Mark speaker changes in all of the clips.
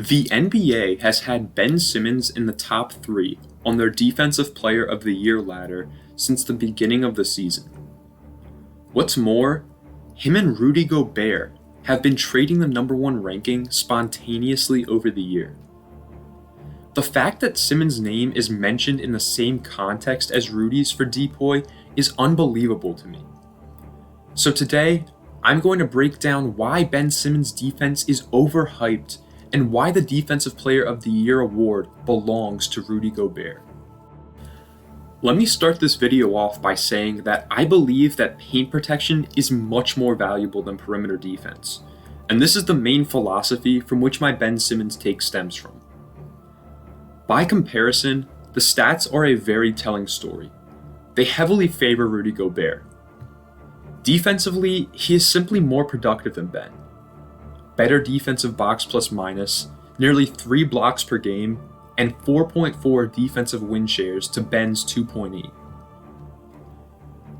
Speaker 1: The NBA has had Ben Simmons in the top 3 on their Defensive Player of the Year ladder since the beginning of the season. What's more, him and Rudy Gobert have been trading the number 1 ranking spontaneously over the year. The fact that Simmons' name is mentioned in the same context as Rudy's for DPOY is unbelievable to me. So today, I'm going to break down why Ben Simmons' defense is overhyped and why the Defensive Player of the Year award belongs to Rudy Gobert. Let me start this video off by saying that I believe that paint protection is much more valuable than perimeter defense, and this is the main philosophy from which my Ben Simmons take stems from. By comparison, the stats are a very telling story. They heavily favor Rudy Gobert. Defensively, he is simply more productive than Ben. Better defensive box plus minus, nearly 3 blocks per game, and 4.4 defensive win shares to Ben's 2.8.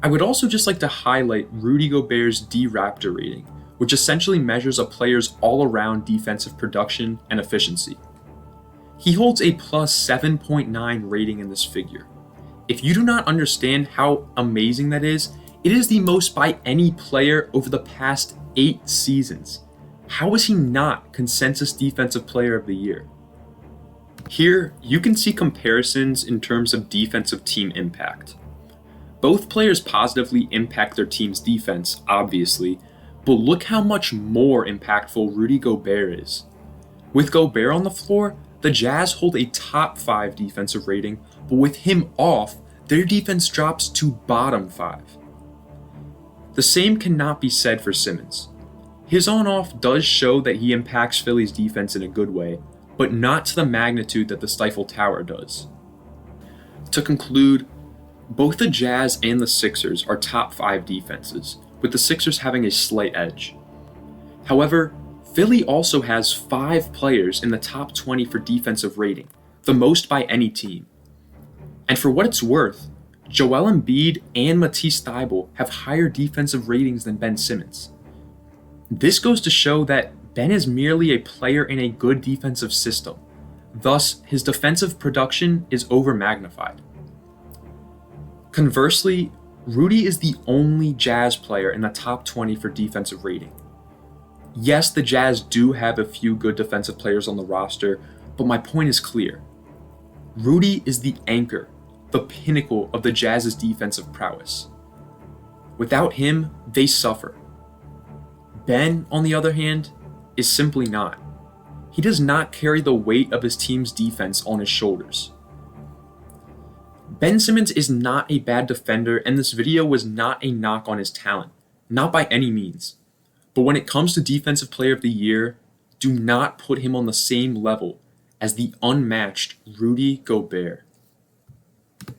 Speaker 1: I would also just like to highlight Rudy Gobert's D-Raptor rating, which essentially measures a player's all-around defensive production and efficiency. He holds a plus 7.9 rating in this figure. If you do not understand how amazing that is, it is the most by any player over the past 8 seasons. How is he not consensus Defensive Player of the Year? Here, you can see comparisons in terms of defensive team impact. Both players positively impact their team's defense, obviously, but look how much more impactful Rudy Gobert is. With Gobert on the floor, the Jazz hold a top 5 defensive rating, but with him off, their defense drops to bottom 5. The same cannot be said for Simmons. His on-off does show that he impacts Philly's defense in a good way, but not to the magnitude that the Stifle Tower does. To conclude, both the Jazz and the Sixers are top 5 defenses, with the Sixers having a slight edge. However, Philly also has 5 players in the top 20 for defensive rating, the most by any team. And for what it's worth, Joel Embiid and Matisse Thybulle have higher defensive ratings than Ben Simmons. This goes to show that Ben is merely a player in a good defensive system, thus his defensive production is over-magnified. Conversely, Rudy is the only Jazz player in the top 20 for defensive rating. Yes, the Jazz do have a few good defensive players on the roster, but my point is clear. Rudy is the anchor, the pinnacle of the Jazz's defensive prowess. Without him, they suffer. Ben, on the other hand, is simply not. He does not carry the weight of his team's defense on his shoulders. Ben Simmons is not a bad defender, and this video was not a knock on his talent, not by any means. But when it comes to Defensive Player of the Year, do not put him on the same level as the unmatched Rudy Gobert.